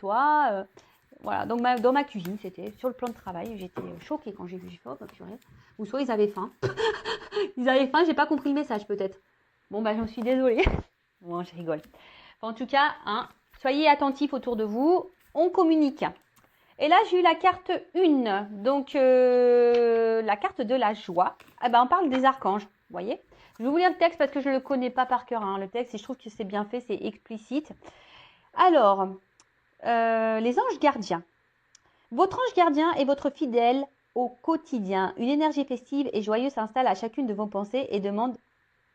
toi. Voilà, donc dans ma cuisine, c'était sur le plan de travail. J'étais choquée quand j'ai vu. J'ai fait, oh, bah, purée. Ou soit ils avaient faim. Ils avaient faim, j'ai pas compris le message peut-être. Bon, bah, je me suis désolée. Bon, je rigole. Enfin, en tout cas, hein, soyez attentifs autour de vous. On communique. Et là, j'ai eu la carte 1. Donc, la carte de la joie. Ah ben, on parle des archanges. Vous voyez? Je vais vous lire le texte parce que je ne le connais pas par cœur. Hein, le texte, et je trouve que c'est bien fait, c'est explicite. Alors, les anges gardiens. Votre ange gardien est votre fidèle au quotidien. Une énergie festive et joyeuse s'installe à chacune de vos pensées et demandes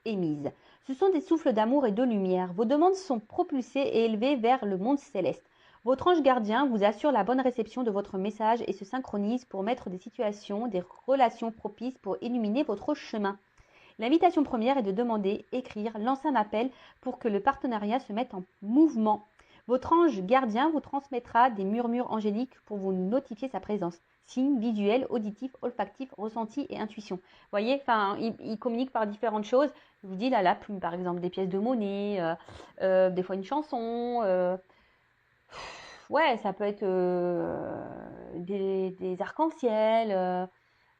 émises. Ce sont des souffles d'amour et de lumière. Vos demandes sont propulsées et élevées vers le monde céleste. Votre ange gardien vous assure la bonne réception de votre message et se synchronise pour mettre des situations, des relations propices pour illuminer votre chemin. L'invitation première est de demander, écrire, lancer un appel pour que le partenariat se mette en mouvement. Votre ange gardien vous transmettra des murmures angéliques pour vous notifier sa présence. Signes visuels, auditifs, olfactifs, ressentis et intuition. Vous voyez, il communique par différentes choses. Je vous dis là, la plume, par exemple, des pièces de monnaie, des fois une chanson. Ouais, ça peut être des arcs-en-ciel.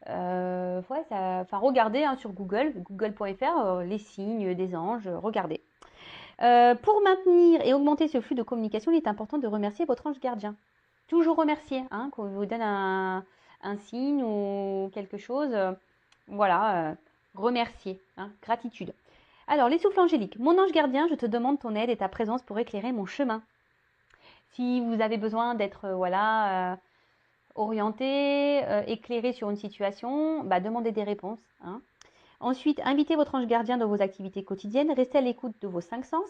Ouais, regardez hein, sur Google, google.fr, les signes des anges, regardez. Pour maintenir et augmenter ce flux de communication, il est important de remercier votre ange gardien. Toujours remercier, hein, quand il vous donne un signe ou quelque chose. Voilà, remercier, hein, gratitude. Alors, les souffles angéliques. Mon ange gardien, je te demande ton aide et ta présence pour éclairer mon chemin. Si vous avez besoin d'être, orienté, éclairé sur une situation, demandez des réponses. Hein. Ensuite, invitez votre ange gardien dans vos activités quotidiennes. Restez à l'écoute de vos 5 sens.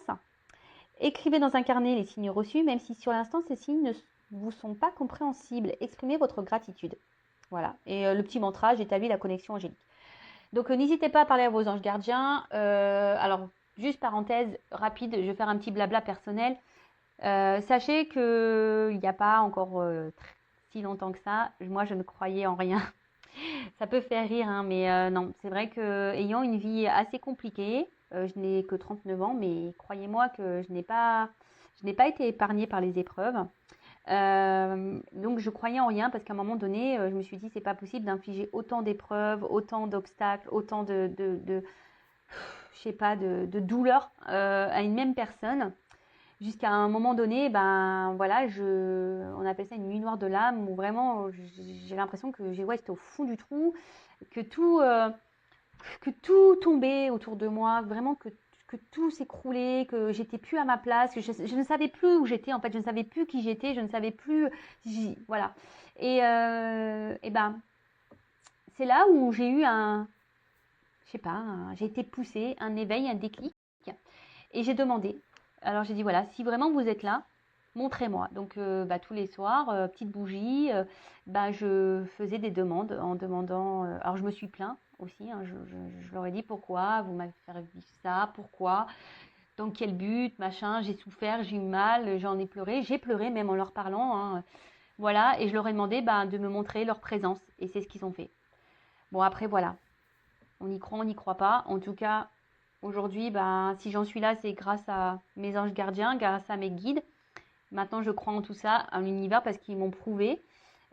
Écrivez dans un carnet les signes reçus, même si sur l'instant ces signes ne vous sont pas compréhensibles. Exprimez votre gratitude. Voilà. Et le petit mantra, j'établis la connexion angélique. Donc n'hésitez pas à parler à vos anges gardiens. Alors, juste parenthèse rapide, je vais faire un petit blabla personnel. Sachez qu'il n'y a pas encore si longtemps que ça, moi je ne croyais en rien. Ça peut faire rire, hein, mais non, c'est vrai que ayant une vie assez compliquée, je n'ai que 39 ans, mais croyez-moi que je n'ai pas été épargnée par les épreuves. Donc je croyais en rien parce qu'à un moment donné, je me suis dit c'est pas possible d'infliger autant d'épreuves, autant d'obstacles, autant de je sais pas, de douleurs à une même personne. Jusqu'à un moment donné, voilà, on appelle ça une nuit noire de l'âme, où vraiment j'ai l'impression que j'étais au fond du trou, que tout tombait autour de moi, vraiment que tout s'écroulait, que j'étais plus à ma place, que je ne savais plus où j'étais, en fait, je ne savais plus qui j'étais, je ne savais plus, voilà. Et c'est là où j'ai eu je sais pas, j'ai été poussée, un éveil, un déclic, et j'ai demandé. Alors j'ai dit voilà, si vraiment vous êtes là, montrez-moi. Donc tous les soirs, petite bougie, je faisais des demandes en demandant. Alors je me suis plaint aussi, hein, je leur ai dit pourquoi vous m'avez fait vivre ça, pourquoi, dans quel but, machin. J'ai souffert, j'ai eu mal, j'en ai pleuré, j'ai pleuré même en leur parlant. Hein, voilà, et je leur ai demandé de me montrer leur présence, et c'est ce qu'ils ont fait. Bon après voilà, on y croit, on n'y croit pas. En tout cas, aujourd'hui, si j'en suis là, c'est grâce à mes anges gardiens, grâce à mes guides. Maintenant, je crois en tout ça, en l'univers, parce qu'ils m'ont prouvé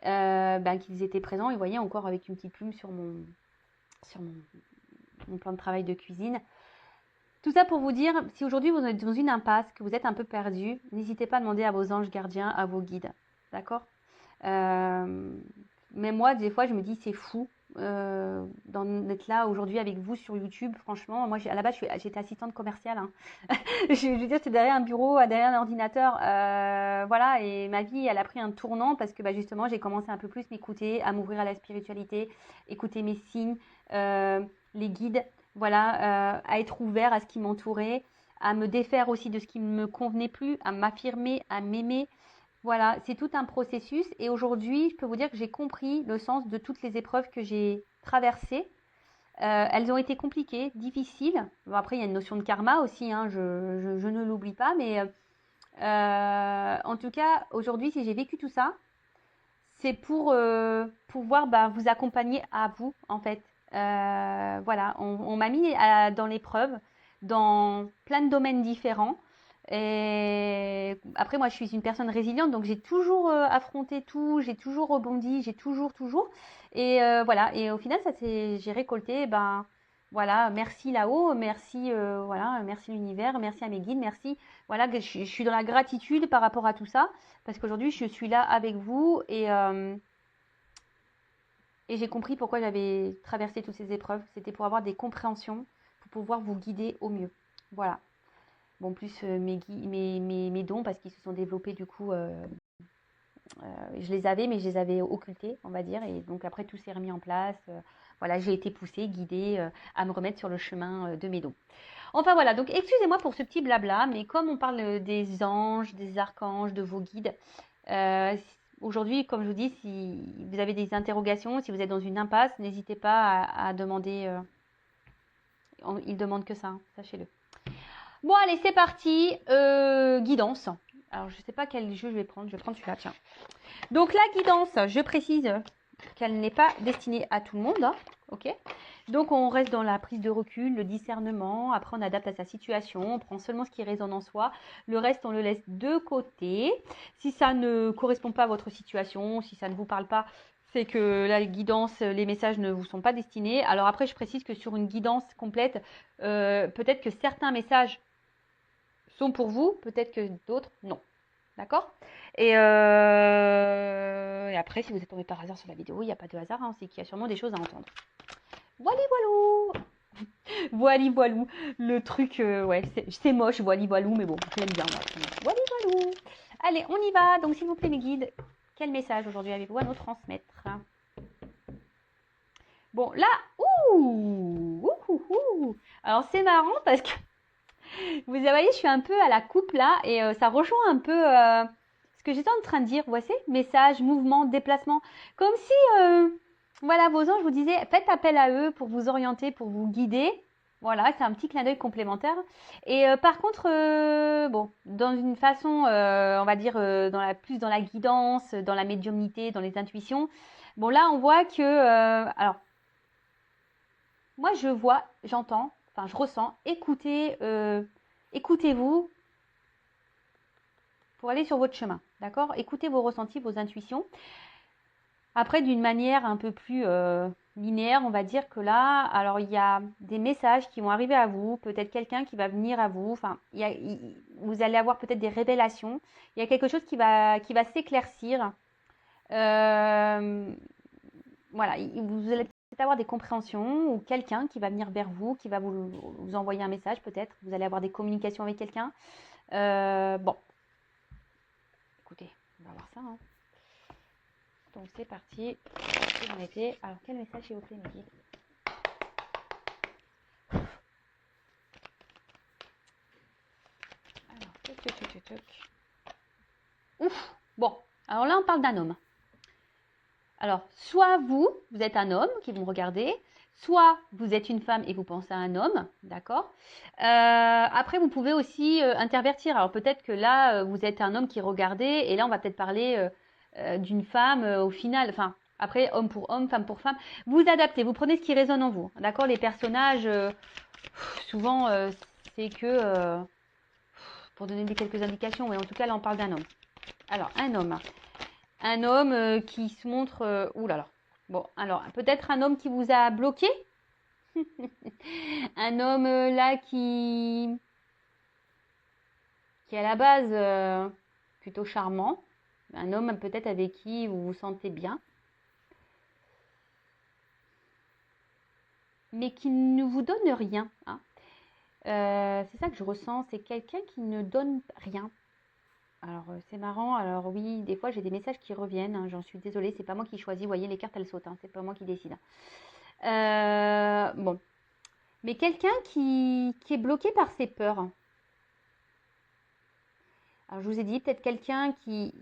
qu'ils étaient présents. Et vous voyez, encore avec une petite plume sur mon plan de travail de cuisine. Tout ça pour vous dire, si aujourd'hui vous êtes dans une impasse, que vous êtes un peu perdu, n'hésitez pas à demander à vos anges gardiens, à vos guides. D'accord Mais moi, des fois, je me dis, c'est fou d'être là aujourd'hui avec vous sur YouTube. Franchement, moi, à la base, j'étais assistante commerciale. Hein. Je veux dire, j'étais derrière un bureau, derrière un ordinateur. Voilà, et ma vie, elle a pris un tournant parce que justement, j'ai commencé un peu plus m'écouter, à m'ouvrir à la spiritualité, écouter mes signes, les guides, voilà, à être ouvert à ce qui m'entourait, à me défaire aussi de ce qui ne me convenait plus, à m'affirmer, à m'aimer. Voilà, c'est tout un processus et aujourd'hui, je peux vous dire que j'ai compris le sens de toutes les épreuves que j'ai traversées. Elles ont été compliquées, difficiles. Bon, après, il y a une notion de karma aussi, hein, je ne l'oublie pas, mais en tout cas, aujourd'hui, si j'ai vécu tout ça, c'est pour pouvoir vous accompagner à vous, en fait. Voilà, on m'a mis dans l'épreuve, dans plein de domaines différents. Et après, moi, je suis une personne résiliente, donc j'ai toujours affronté tout, j'ai toujours rebondi, j'ai toujours. Et voilà. Et au final, j'ai récolté. Ben voilà, merci là-haut, merci voilà, merci l'univers, merci à mes guides, merci. Voilà, je suis dans la gratitude par rapport à tout ça, parce qu'aujourd'hui, je suis là avec vous et j'ai compris pourquoi j'avais traversé toutes ces épreuves. C'était pour avoir des compréhensions, pour pouvoir vous guider au mieux. Voilà. Bon, plus mes dons, parce qu'ils se sont développés du coup, je les avais, mais je les avais occultés, on va dire. Et donc après, tout s'est remis en place. Voilà, j'ai été poussée, guidée à me remettre sur le chemin de mes dons. Enfin voilà, donc excusez-moi pour ce petit blabla, mais comme on parle des anges, des archanges, de vos guides, euh, aujourd'hui, comme je vous dis, si vous avez des interrogations, si vous êtes dans une impasse, n'hésitez pas à demander. Ils demandent que ça, hein, sachez-le. Bon, allez, c'est parti. Guidance. Alors, je ne sais pas quel jeu je vais prendre. Je vais prendre celui-là, tiens. Donc, la guidance, je précise qu'elle n'est pas destinée à tout le monde. Hein, ok. Donc, on reste dans la prise de recul, le discernement. Après, on adapte à sa situation. On prend seulement ce qui résonne en soi. Le reste, on le laisse de côté. Si ça ne correspond pas à votre situation, si ça ne vous parle pas, c'est que la guidance, les messages ne vous sont pas destinés. Alors après, je précise que sur une guidance complète, peut-être que certains messages sont pour vous, peut-être que d'autres non. D'accord et après, si vous êtes tombé par hasard sur la vidéo, il n'y a pas de hasard, hein, c'est qu'il y a sûrement des choses à entendre. Voilà, voilou. Voili voilou. Le truc, ouais, c'est moche, voili voilou, mais bon, je l'aime bien, moi. Voili voilou. Allez, on y va. Donc, s'il vous plaît, mes guides, quel message aujourd'hui avez-vous à nous transmettre? Bon, là, ouh. Alors, c'est marrant parce que vous voyez, je suis un peu à la coupe là et ça rejoint un peu ce que j'étais en train de dire. Vous voyez, message, mouvement, déplacement. Comme si, voilà, vos anges vous disaient, faites appel à eux pour vous orienter, pour vous guider. Voilà, c'est un petit clin d'œil complémentaire. Et par contre, bon, dans une façon, on va dire, plus dans la guidance, dans la médiumnité, dans les intuitions. Bon, là, on voit que, alors, moi, je vois, j'entends, enfin, je ressens, écoutez-vous pour aller sur votre chemin, d'accord? Écoutez vos ressentis, vos intuitions. Après, d'une manière un peu plus linéaire, on va dire que là, alors il y a des messages qui vont arriver à vous, peut-être quelqu'un qui va venir à vous, enfin, vous allez avoir peut-être des révélations, il y a quelque chose qui va s'éclaircir. Voilà, vous allez peut-être avoir des compréhensions ou quelqu'un qui va venir vers vous, qui va vous envoyer un message peut-être, vous allez avoir des communications avec quelqu'un. Bon, écoutez, on va voir ça. Hein. Donc c'est parti. On était. Alors quel message s'il vous plaît, Maggie? Alors, toc. Ouf. Bon. Alors là, on parle d'un homme. Alors, soit vous êtes un homme qui vont regarder, soit vous êtes une femme et vous pensez à un homme, d'accord. Après, vous pouvez aussi intervertir. Alors peut-être que là, vous êtes un homme qui regardait, et là, on va peut-être parler d'une femme au final. Enfin, après, homme pour homme, femme pour femme. Vous adaptez, vous prenez ce qui résonne en vous, d'accord. Les personnages, souvent, c'est que, pour donner quelques indications, mais en tout cas, là, on parle d'un homme. Alors, un homme. Un homme qui se montre... ouh là là. Bon, alors, peut-être un homme qui vous a bloqué. Un homme là qui est à la base plutôt charmant. Un homme peut-être avec qui vous vous sentez bien. Mais qui ne vous donne rien. Hein. C'est ça que je ressens. C'est quelqu'un qui ne donne rien. Alors, c'est marrant. Alors oui, des fois, j'ai des messages qui reviennent. Hein. J'en suis désolée. C'est pas moi qui choisis. Vous voyez, les cartes, elles sautent. Hein. C'est pas moi qui décide. Bon. Mais quelqu'un qui est bloqué par ses peurs. Alors, je vous ai dit, peut-être quelqu'un qui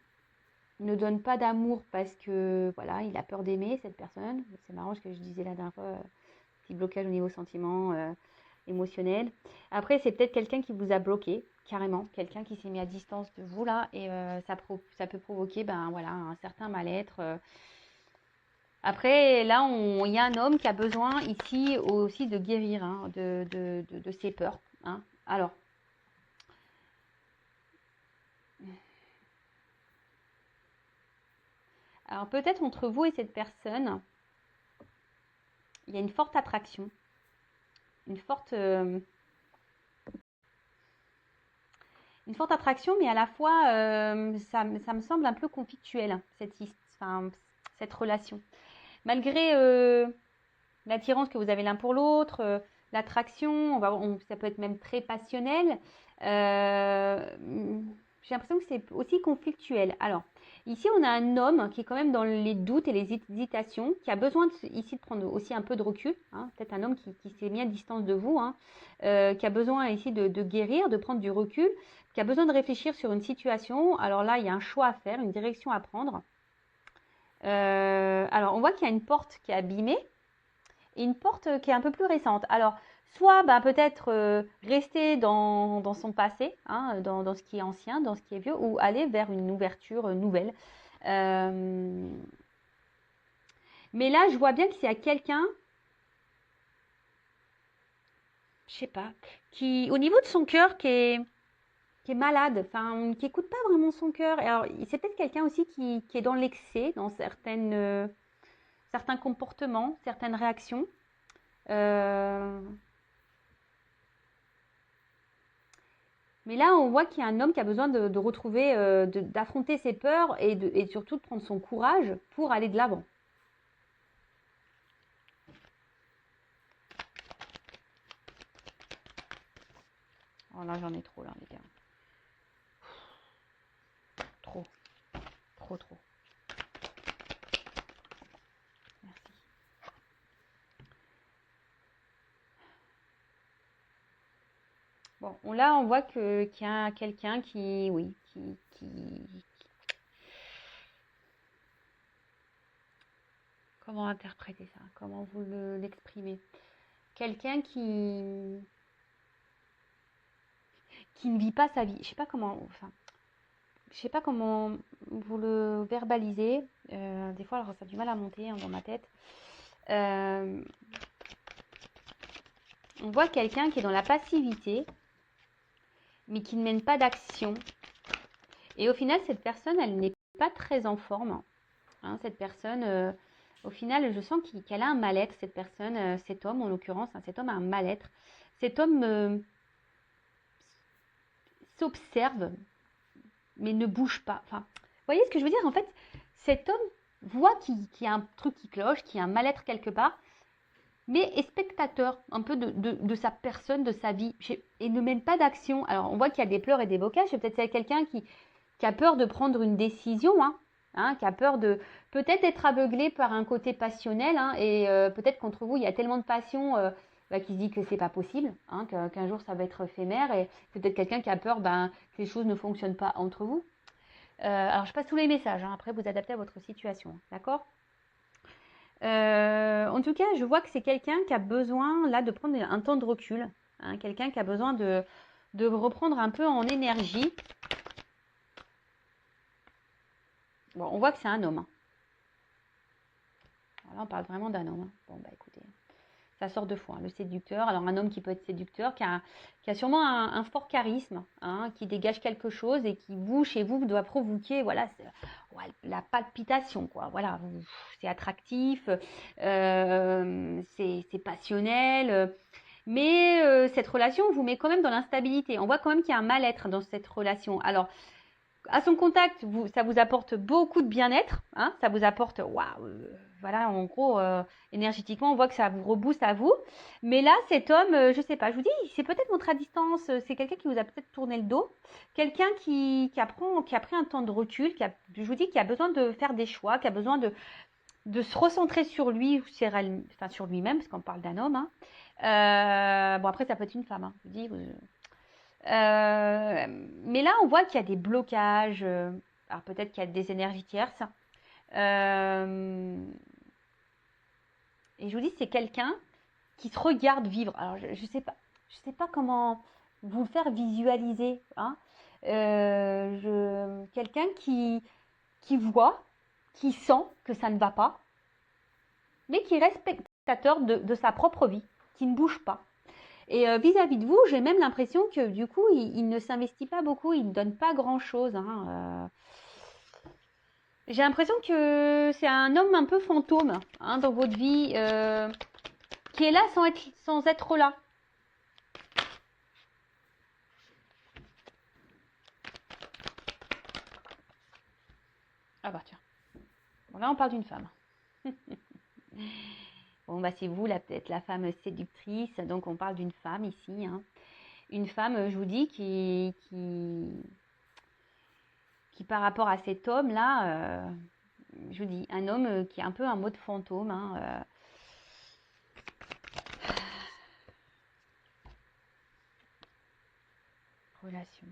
ne donne pas d'amour parce que, voilà, il a peur d'aimer cette personne. C'est marrant ce que je disais la dernière fois. Petit blocage au niveau sentiment, émotionnel. Après, c'est peut-être quelqu'un qui vous a bloqué, carrément. Quelqu'un qui s'est mis à distance de vous, là. Et ça peut provoquer, ben, voilà, un certain mal-être. Après, là, il y a un homme qui a besoin ici aussi de guérir hein, de ses peurs. Hein. Alors, Alors peut-être entre vous et cette personne, il y a une forte attraction, une forte attraction, mais à la fois, ça me semble un peu conflictuel, cette relation. Malgré l'attirance que vous avez l'un pour l'autre, l'attraction, ça peut être même très passionnel, j'ai l'impression que c'est aussi conflictuel. Alors, ici, on a un homme qui est quand même dans les doutes et les hésitations, qui a besoin ici de prendre aussi un peu de recul, hein, peut-être un homme qui s'est mis à distance de vous, hein, qui a besoin ici de guérir, de prendre du recul, qui a besoin de réfléchir sur une situation. Alors là, il y a un choix à faire, une direction à prendre. Alors, on voit qu'il y a une porte qui est abîmée et une porte qui est un peu plus récente. Alors, soit peut-être rester dans son passé, hein, dans ce qui est ancien, dans ce qui est vieux, ou aller vers une ouverture nouvelle. Mais là, je vois bien qu'il y a quelqu'un, je sais pas, qui, au niveau de son cœur, qui est malade, enfin, qui écoute pas vraiment son cœur. Alors, c'est peut-être quelqu'un aussi qui est dans l'excès, dans certains comportements, certaines réactions. Mais là, on voit qu'il y a un homme qui a besoin de retrouver, d'affronter ses peurs et surtout de prendre son courage pour aller de l'avant. Oh là, j'en ai trop là, les gars. Trop. Trop. Merci. Bon, là, on voit qu'il y a quelqu'un qui, oui, Comment interpréter ça? Comment vous l'exprimez? Quelqu'un qui ne vit pas sa vie. Je sais pas comment vous le verbalisez. Des fois, alors, ça a du mal à monter, hein, dans ma tête. On voit quelqu'un qui est dans la passivité, mais qui ne mène pas d'action. Et au final, cette personne, elle n'est pas très en forme, hein, cette personne, au final, je sens qu'elle a un mal-être, cette personne, cet homme en l'occurrence, hein, cet homme a un mal-être. Cet homme s'observe, mais ne bouge pas. Enfin, vous voyez ce que je veux dire? En fait, cet homme voit qu'il y a un truc qui cloche, qu'il y a un mal-être quelque part, mais est spectateur un peu de sa personne, de sa vie, et ne mène pas d'action. Alors, on voit qu'il y a des pleurs et des bocages. C'est peut-être quelqu'un qui a peur de prendre une décision, hein, qui a peur de peut-être être aveuglé par un côté passionnel, hein, et peut-être qu'entre vous, il y a tellement de passion qui se dit que c'est pas possible, hein, qu'un jour ça va être éphémère, et c'est peut-être quelqu'un qui a peur que les choses ne fonctionnent pas entre vous. Alors, je passe tous les messages, hein, après vous adaptez à votre situation, d'accord? En tout cas, je vois que c'est quelqu'un qui a besoin là de prendre un temps de recul, hein, quelqu'un qui a besoin de reprendre un peu en énergie. Bon, on voit que c'est un homme, hein. Alors là, on parle vraiment d'un homme, hein. Bon, écoutez, ça sort deux fois, hein, le séducteur. Alors, un homme qui peut être séducteur, qui a sûrement un fort charisme, hein, qui dégage quelque chose et qui, chez vous, doit provoquer, voilà, la palpitation, quoi. Voilà, c'est attractif, c'est passionnel. Mais cette relation vous met quand même dans l'instabilité. On voit quand même qu'il y a un mal-être dans cette relation. Alors, à son contact, ça vous apporte beaucoup de bien-être, hein, ça vous apporte, voilà, en gros, énergétiquement, on voit que ça vous rebooste à vous. Mais là, cet homme, je ne sais pas, je vous dis, c'est peut-être montré à distance, c'est quelqu'un qui vous a peut-être tourné le dos, quelqu'un qui a pris un temps de recul, je vous dis, qui a besoin de faire des choix, qui a besoin de se recentrer sur lui, sur lui-même, parce qu'on parle d'un homme, hein. Bon, après, ça peut être une femme, hein, je vous dis. Mais là, on voit qu'il y a des blocages. Alors peut-être qu'il y a des énergies tierces. Et je vous dis, c'est quelqu'un qui se regarde vivre. Alors je sais pas comment vous le faire visualiser, hein. Quelqu'un qui voit, qui sent que ça ne va pas, mais qui reste spectateur de sa propre vie, qui ne bouge pas. Et vis-à-vis de vous, j'ai même l'impression que du coup, il ne s'investit pas beaucoup, il ne donne pas grand-chose, hein. J'ai l'impression que c'est un homme un peu fantôme hein, dans votre vie, qui est là sans être là. Ah bah tiens, bon, là on parle d'une femme. Bon bah c'est vous peut-être la femme séductrice, donc on parle d'une femme ici. Hein. Une femme, je vous dis, qui par rapport à cet homme-là, je vous dis, un homme qui est un peu un mode fantôme. Hein, relation.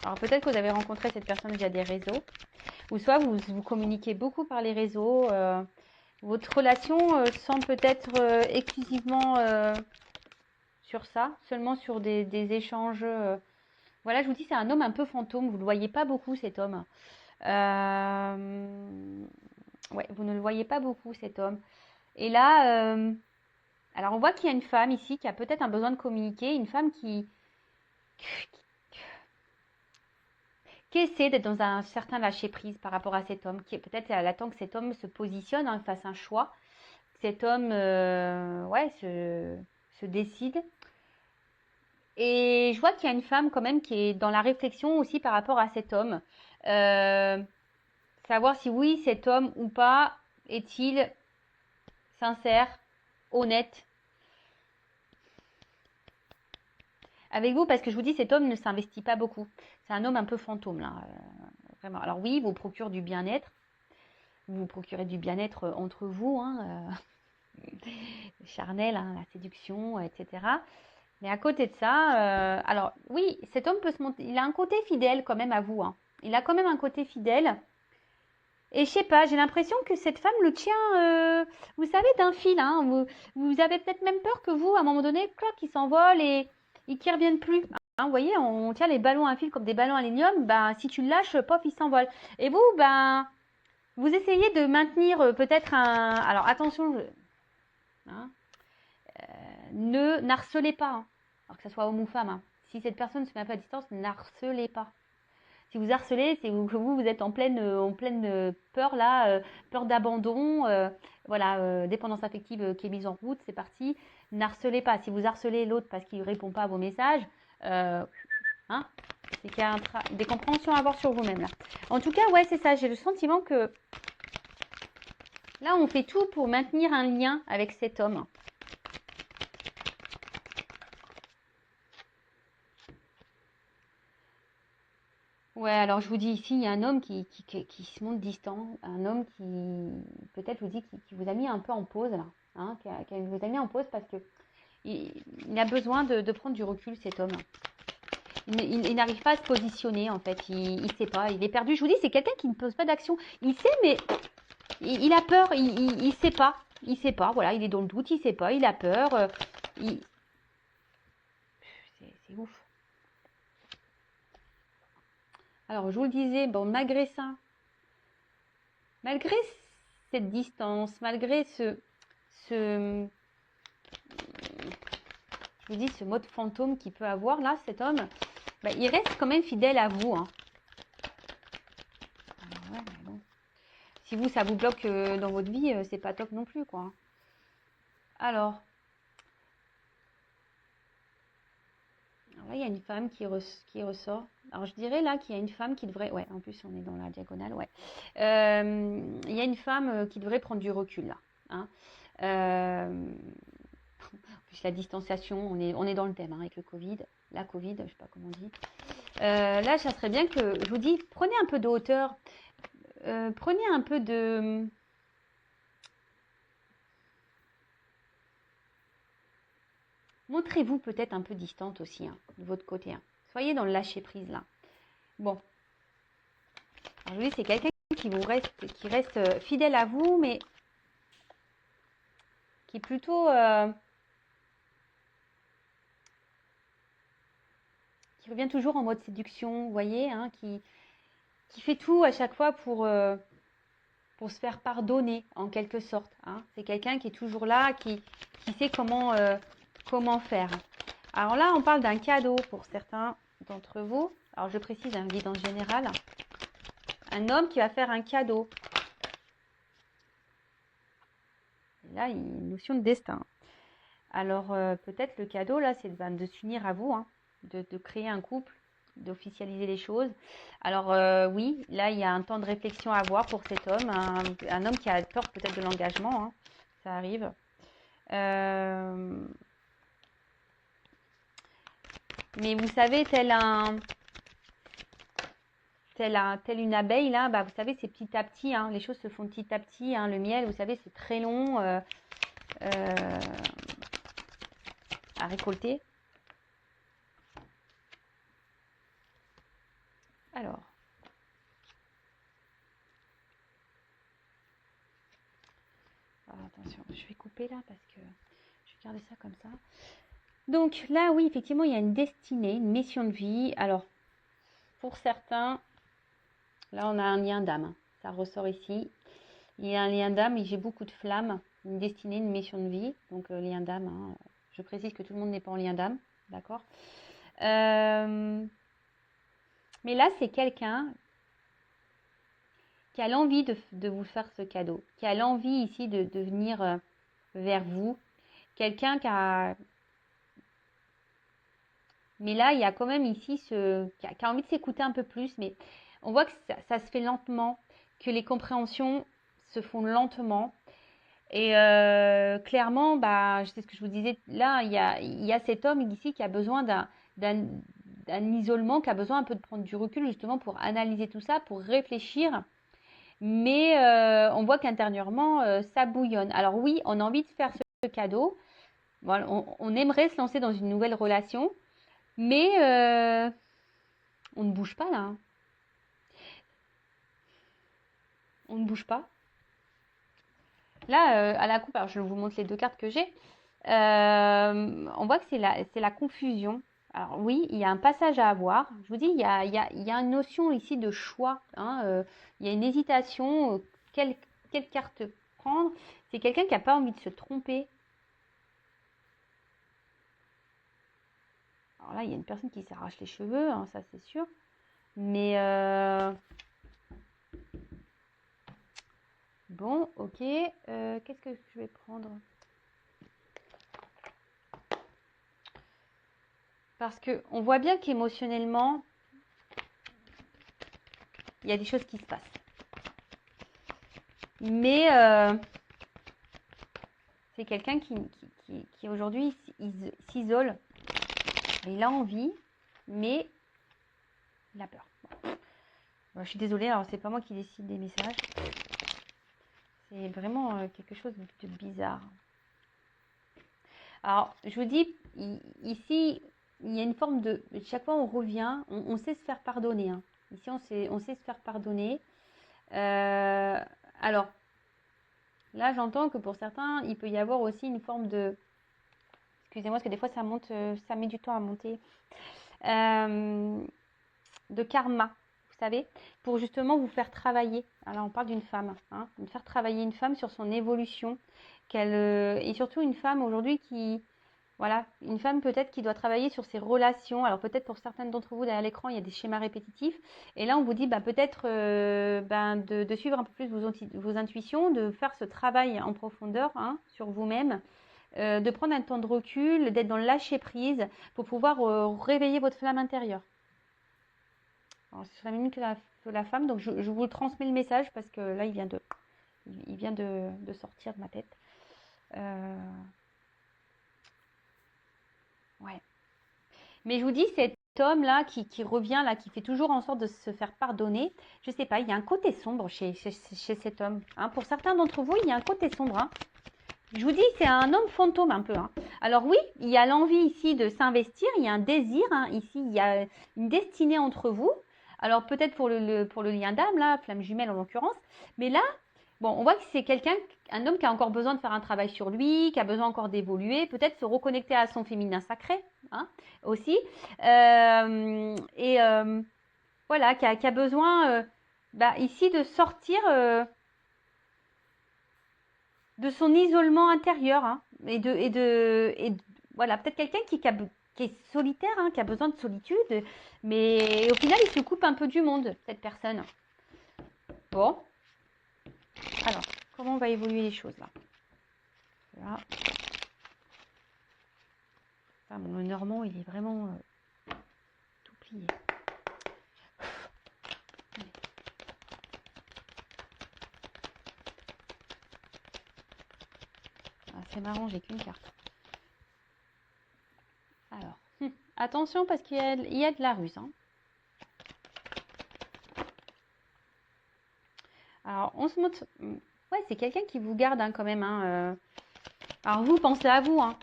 Alors peut-être que vous avez rencontré cette personne via des réseaux, ou soit vous communiquez beaucoup par les réseaux. Votre relation semble peut-être exclusivement sur ça, seulement sur des échanges. Voilà, je vous dis, c'est un homme un peu fantôme. Vous ne le voyez pas beaucoup, cet homme. Ouais, vous ne le voyez pas beaucoup, cet homme. Et là, alors on voit qu'il y a une femme ici qui a peut-être un besoin de communiquer, une femme qui essaie d'être dans un certain lâcher-prise par rapport à cet homme, qui peut-être elle attend que cet homme se positionne, hein, fasse un choix, que cet homme ouais, se décide. Et je vois qu'il y a une femme quand même qui est dans la réflexion aussi par rapport à cet homme. Savoir si oui, cet homme ou pas est-il sincère, honnête avec vous, parce que je vous dis, cet homme ne s'investit pas beaucoup. C'est un homme un peu fantôme, là. Vraiment. Alors oui, il vous procure du bien-être. Vous procurez du bien-être entre vous, hein, charnel, hein, la séduction, etc. Mais à côté de ça, alors oui, cet homme peut se monter. Il a un côté fidèle quand même à vous. Hein. Il a quand même un côté fidèle. Et je sais pas, j'ai l'impression que cette femme le tient, vous savez, d'un fil. Hein. Vous avez peut-être même peur que vous, à un moment donné, clac, il s'envole et qu'il ne revienne plus. Hein, vous voyez, on tient les ballons à fil comme des ballons aluminium. Ben, si tu le lâches, pof, il s'envole. Et vous, ben, vous essayez de maintenir peut-être un. Alors attention, hein, ne n'harcelez pas, hein, alors que ce soit homme ou femme. Hein. Si cette personne se met un peu à distance, n'harcelez pas. Si vous harcelez, c'est que vous êtes en pleine peur là, peur d'abandon, voilà, dépendance affective qui est mise en route, c'est parti. N'harcelez pas. Si vous harcelez l'autre parce qu'il ne répond pas à vos messages, hein, c'est qu'il y a des compréhensions à avoir sur vous-même là. En tout cas, ouais, c'est ça. J'ai le sentiment que là, on fait tout pour maintenir un lien avec cet homme. Ouais, alors je vous dis ici, il y a un homme qui se montre distant, un homme qui, peut-être, je vous dis, qui vous a mis un peu en pause là, hein, qui vous a mis en pause parce que il a besoin de prendre du recul, cet homme. Il n'arrive pas à se positionner en fait, il ne sait pas, il est perdu. Je vous dis, c'est quelqu'un qui ne pose pas d'action. Il sait, mais il a peur, il ne sait pas. Il sait pas, voilà, il est dans le doute, il ne sait pas, il a peur. C'est ouf. Alors, je vous le disais, bon, malgré ça, malgré cette distance, malgré je vous dis, ce mode fantôme qu'il peut avoir là, cet homme, bah, il reste quand même fidèle à vous. Hein. Alors, ouais, mais bon. Si vous, ça vous bloque dans votre vie, c'est pas top non plus, quoi. Alors là, il y a une femme qui ressort. Alors, je dirais là qu'il y a une femme qui devrait... Ouais, en plus, on est dans la diagonale, ouais. Il y a une femme qui devrait prendre du recul, là. Hein. En plus, la distanciation, on est dans le thème, hein, avec le Covid. La Covid, je sais pas comment on dit. Là, ça serait bien que... Je vous dis, prenez un peu de hauteur. Prenez un peu de... Montrez-vous peut-être un peu distante aussi, hein, de votre côté. Hein. Soyez dans le lâcher-prise, là. Bon. Alors, je vous dis, c'est quelqu'un qui reste fidèle à vous, mais qui est plutôt... qui revient toujours en mode séduction, vous voyez, hein, qui fait tout à chaque fois pour se faire pardonner, en quelque sorte. Hein. C'est quelqu'un qui est toujours là, qui sait comment faire. Alors là, on parle d'un cadeau pour certains d'entre vous. Alors, je précise un guidance générale. un homme qui va faire un cadeau. Et là, il y a une notion de destin. Alors, peut-être le cadeau, là, c'est de s'unir à vous, hein, de créer un couple, d'officialiser les choses. Alors, oui, là, il y a un temps de réflexion à avoir pour cet homme, un homme qui a peur peut-être de l'engagement, hein, ça arrive. Mais vous savez, telle une abeille, là, bah, vous savez, c'est petit à petit, hein, les choses se font petit à petit, hein, le miel, vous savez, c'est très long à récolter. Alors, attention, je vais couper là parce que je vais garder ça comme ça. Donc là, oui, effectivement, il y a une destinée, une mission de vie. Alors, pour certains, là, on a un lien d'âme, hein, ça ressort ici. Il y a un lien d'âme et j'ai beaucoup de flammes, une destinée, une mission de vie. Donc, lien d'âme, hein. Je précise que tout le monde n'est pas en lien d'âme, d'accord. Mais là, c'est quelqu'un qui a l'envie de vous faire ce cadeau, qui a l'envie ici de venir vers vous. Quelqu'un qui a... Mais là, il y a quand même ici qui a envie de s'écouter un peu plus, mais on voit que ça se fait lentement, que les compréhensions se font lentement. Et clairement, bah, c'est ce que je vous disais, là, il y a cet homme ici qui a besoin d'un isolement, qui a besoin un peu de prendre du recul justement pour analyser tout ça, pour réfléchir. Mais on voit qu'intérieurement, ça bouillonne. Alors oui, on a envie de faire ce cadeau. Voilà, on aimerait se lancer dans une nouvelle relation, mais on ne bouge pas là, hein. On ne bouge pas. Là, à la coupe, alors je vous montre les deux cartes que j'ai. On voit que c'est la confusion. Alors oui, il y a un passage à avoir. Je vous dis, il y a une notion ici de choix, hein, il y a une hésitation. Quelle carte prendre? C'est quelqu'un qui n'a pas envie de se tromper. Alors là, il y a une personne qui s'arrache les cheveux, hein, ça c'est sûr. Mais bon, ok. Qu'est-ce que je vais prendre? Parce qu'on voit bien qu'émotionnellement, il y a des choses qui se passent. Mais c'est quelqu'un qui aujourd'hui s'isole. Il a envie, mais il a peur. Bon, je suis désolée, alors c'est pas moi qui décide des messages. C'est vraiment quelque chose de bizarre. Alors, je vous dis, ici, il y a une forme de... Chaque fois, on revient, on sait se faire pardonner, hein. Ici, on sait se faire pardonner. Alors, là, j'entends que pour certains, il peut y avoir aussi une forme de... Excusez-moi, parce que des fois, ça monte, ça met du temps à monter. De karma, vous savez, pour justement vous faire travailler. Alors, on parle d'une femme, hein, de faire travailler une femme sur son évolution. Et surtout une femme aujourd'hui qui... Voilà, une femme peut-être qui doit travailler sur ses relations. Alors peut-être pour certaines d'entre vous derrière l'écran, il y a des schémas répétitifs. Et là, on vous dit bah, peut-être de suivre un peu plus vos intuitions, de faire ce travail en profondeur, hein, sur vous-même, de prendre un temps de recul, d'être dans le lâcher-prise pour pouvoir réveiller votre flamme intérieure. Alors, c'est sur la minute de la femme, donc je vous transmets le message parce que là, il vient de sortir de ma tête. Ouais. Mais je vous dis, cet homme-là qui revient, là, qui fait toujours en sorte de se faire pardonner, je sais pas, il y a un côté sombre chez cet homme, hein. Pour certains d'entre vous, il y a un côté sombre, hein. Je vous dis, c'est un homme fantôme un peu, hein. Alors oui, il y a l'envie ici de s'investir, il y a un désir, hein. Ici, il y a une destinée entre vous. Alors peut-être pour le lien d'âme, là, flamme jumelle en l'occurrence, mais là, bon, on voit que c'est un homme qui a encore besoin de faire un travail sur lui, qui a besoin encore d'évoluer, peut-être se reconnecter à son féminin sacré, hein, aussi. Voilà, qui a besoin ici de sortir de son isolement intérieur, hein, voilà, peut-être quelqu'un qui est solitaire, hein, qui a besoin de solitude, mais au final, il se coupe un peu du monde, cette personne. Bon, alors, comment va évoluer les choses là? Là. Ah, bon, le Normand, il est vraiment tout plié. Ah, c'est marrant, j'ai qu'une carte. Alors, attention parce qu'il y a de la ruse. Hein. Alors, on se montre... Ouais, c'est quelqu'un qui vous garde hein, quand même. Hein, Alors, vous, pensez à vous. Hein.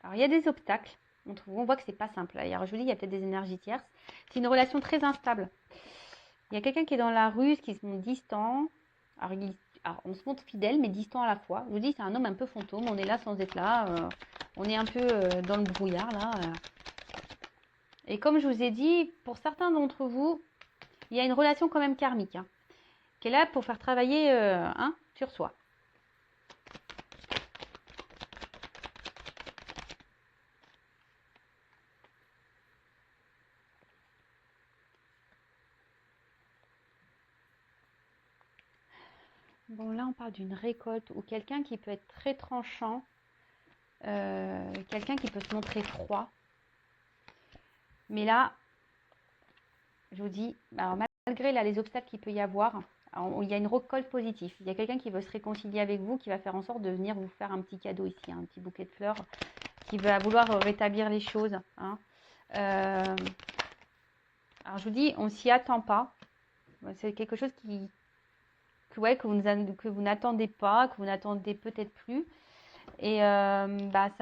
Alors, il y a des obstacles. On voit que c'est pas simple. Alors, je vous dis, il y a peut-être des énergies tierces. C'est une relation très instable. Il y a quelqu'un qui est dans la ruse, qui se montre distant. Alors, on se montre fidèle, mais distant à la fois. Je vous dis, c'est un homme un peu fantôme. On est là sans être là. On est un peu dans le brouillard, là. Et comme je vous ai dit, pour certains d'entre vous, il y a une relation quand même karmique, hein, qui est là pour faire travailler sur soi. Bon, là, on parle d'une récolte ou quelqu'un qui peut être très tranchant, quelqu'un qui peut se montrer froid. Mais là, je vous dis, alors malgré là, les obstacles qu'il peut y avoir, il y a une récolte positive. Il y a quelqu'un qui veut se réconcilier avec vous, qui va faire en sorte de venir vous faire un petit cadeau ici, un petit bouquet de fleurs, qui va vouloir rétablir les choses. Hein. Alors je vous dis, on s'y attend pas. C'est quelque chose que vous n'attendez pas, que vous n'attendez peut-être plus. Et ça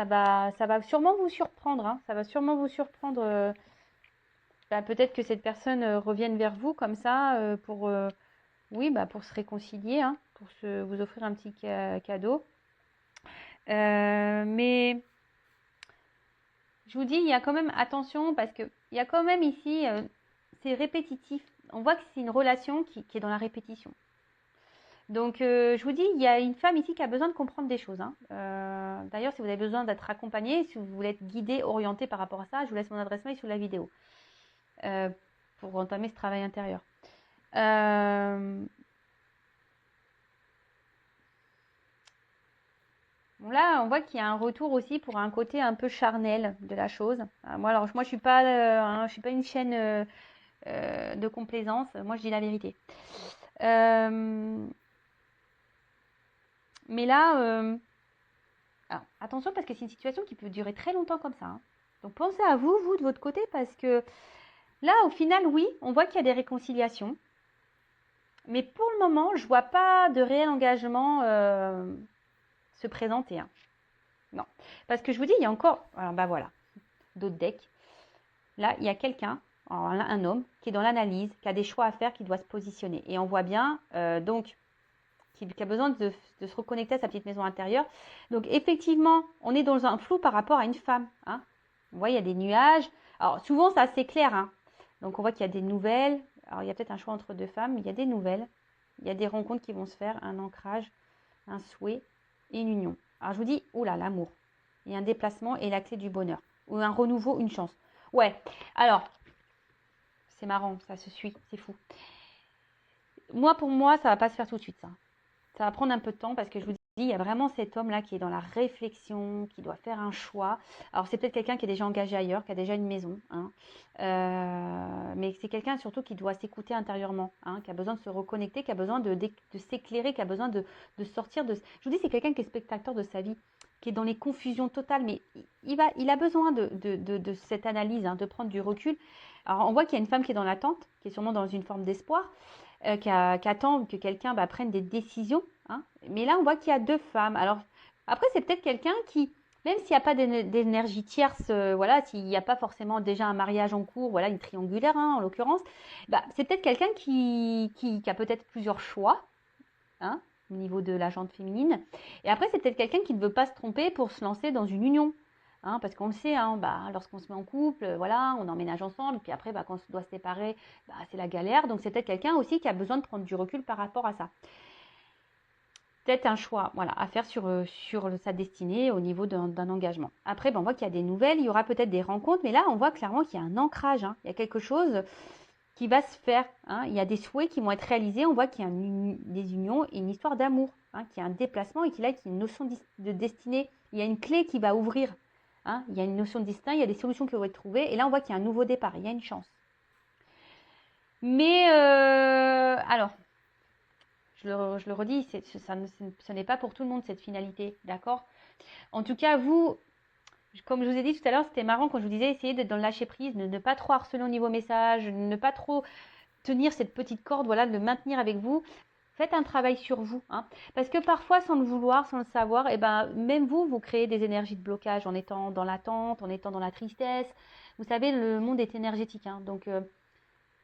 va sûrement vous surprendre. Hein. Ça va sûrement vous surprendre. Peut-être que cette personne revienne vers vous comme ça pour se réconcilier, hein, pour vous offrir un petit cadeau. Mais je vous dis, il y a quand même attention parce que il y a quand même ici, c'est répétitif. On voit que c'est une relation qui est dans la répétition. Donc, je vous dis, il y a une femme ici qui a besoin de comprendre des choses. Hein. D'ailleurs, si vous avez besoin d'être accompagné, si vous voulez être guidé, orienté par rapport à ça, je vous laisse mon adresse mail sous la vidéo pour entamer ce travail intérieur. Bon, là, on voit qu'il y a un retour aussi pour un côté un peu charnel de la chose. Moi, je suis pas une chaîne de complaisance. Moi, je dis la vérité. Mais là, alors, attention parce que c'est une situation qui peut durer très longtemps comme ça. Hein. Donc, pensez à vous de votre côté, parce que là, au final, oui, on voit qu'il y a des réconciliations. Mais pour le moment, je vois pas de réel engagement se présenter. Hein. Non. Parce que je vous dis, il y a encore... Alors, voilà. D'autres decks. Là, il y a quelqu'un, un homme, qui est dans l'analyse, qui a des choix à faire, qui doit se positionner. Et on voit bien, qui a besoin de se reconnecter à sa petite maison intérieure. Donc, effectivement, on est dans un flou par rapport à une femme. Hein. On voit, il y a des nuages. Alors, souvent, c'est assez clair. Hein. Donc, on voit qu'il y a des nouvelles. Alors, il y a peut-être un choix entre deux femmes, mais il y a des nouvelles. Il y a des rencontres qui vont se faire, un ancrage, un souhait et une union. Alors, je vous dis, l'amour. Il y a un déplacement et la clé du bonheur. Ou un renouveau, une chance. Ouais, alors, c'est marrant, ça se suit, c'est fou. Pour moi, ça va pas se faire tout de suite, ça. Ça va prendre un peu de temps parce que je vous dis, il y a vraiment cet homme-là qui est dans la réflexion, qui doit faire un choix. Alors, c'est peut-être quelqu'un qui est déjà engagé ailleurs, qui a déjà une maison, hein. Mais c'est quelqu'un surtout qui doit s'écouter intérieurement, hein, qui a besoin de se reconnecter, qui a besoin de s'éclairer, qui a besoin de sortir de... Je vous dis, c'est quelqu'un qui est spectateur de sa vie, qui est dans les confusions totales, mais il a besoin de cette analyse, hein, de prendre du recul. Alors, on voit qu'il y a une femme qui est dans l'attente, qui est sûrement dans une forme d'espoir, qui attend que quelqu'un prenne des décisions. Hein. Mais là, on voit qu'il y a deux femmes. Alors, après, c'est peut-être quelqu'un qui, même s'il n'y a pas d'énergie tierce, s'il n'y a pas forcément déjà un mariage en cours, une triangulaire hein, en l'occurrence, c'est peut-être quelqu'un qui a peut-être plusieurs choix. Hein, au niveau de la jante féminine. Et après, c'est peut-être quelqu'un qui ne veut pas se tromper pour se lancer dans une union. Hein, parce qu'on le sait, hein, lorsqu'on se met en couple, on emménage ensemble, puis après, quand on doit se séparer, c'est la galère. Donc, c'est peut-être quelqu'un aussi qui a besoin de prendre du recul par rapport à ça. Peut-être un choix à faire sur sa destinée au niveau d'un engagement. Après, on voit qu'il y a des nouvelles, il y aura peut-être des rencontres, mais là, on voit clairement qu'il y a un ancrage. Hein, il y a quelque chose qui va se faire. Hein. Il y a des souhaits qui vont être réalisés. On voit qu'il y a des unions et une histoire d'amour, hein, qu'il y a un déplacement et qu'il y a une notion de destinée. Il y a une clé qui va ouvrir. Hein. Il y a une notion de destin, il y a des solutions qui vont être trouvées. Et là, on voit qu'il y a un nouveau départ, il y a une chance. Mais, alors, je le redis, ce n'est pas pour tout le monde cette finalité, d'accord? En tout cas, vous, comme je vous ai dit tout à l'heure, c'était marrant quand je vous disais, essayez d'être dans le lâcher prise, ne pas trop harceler au niveau message, ne pas trop tenir cette petite corde, voilà, de le maintenir avec vous. Faites un travail sur vous, hein, parce que parfois, sans le vouloir, sans le savoir, eh ben, même vous créez des énergies de blocage en étant dans l'attente, en étant dans la tristesse. Vous savez, le monde est énergétique, hein, donc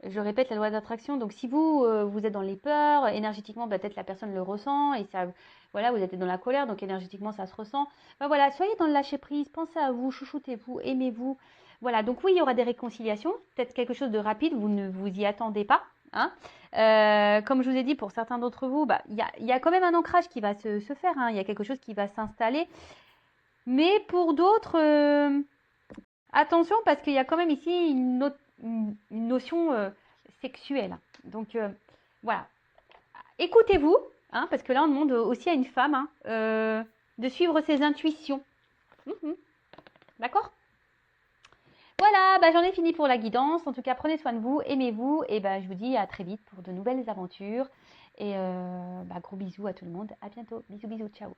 je répète la loi d'attraction. Donc, si vous êtes dans les peurs, énergétiquement, peut-être la personne le ressent et ça, voilà, vous êtes dans la colère, donc énergétiquement, ça se ressent. Enfin, voilà, soyez dans le lâcher prise, pensez à vous, chouchoutez-vous, aimez-vous. Voilà, donc oui, il y aura des réconciliations, peut-être quelque chose de rapide, vous ne vous y attendez pas. Hein. Comme je vous ai dit, pour certains d'entre vous, il y a quand même un ancrage qui va se faire. Hein. Il y a quelque chose qui va s'installer. Mais pour d'autres, attention, parce qu'il y a quand même ici une notion sexuelle. Donc, voilà. Écoutez-vous, hein, parce que là, on demande aussi à une femme hein, de suivre ses intuitions. D'accord ? Voilà, j'en ai fini pour la guidance. En tout cas, prenez soin de vous, aimez-vous. Et je vous dis à très vite pour de nouvelles aventures. Et gros bisous à tout le monde. À bientôt. Bisous, bisous. Ciao.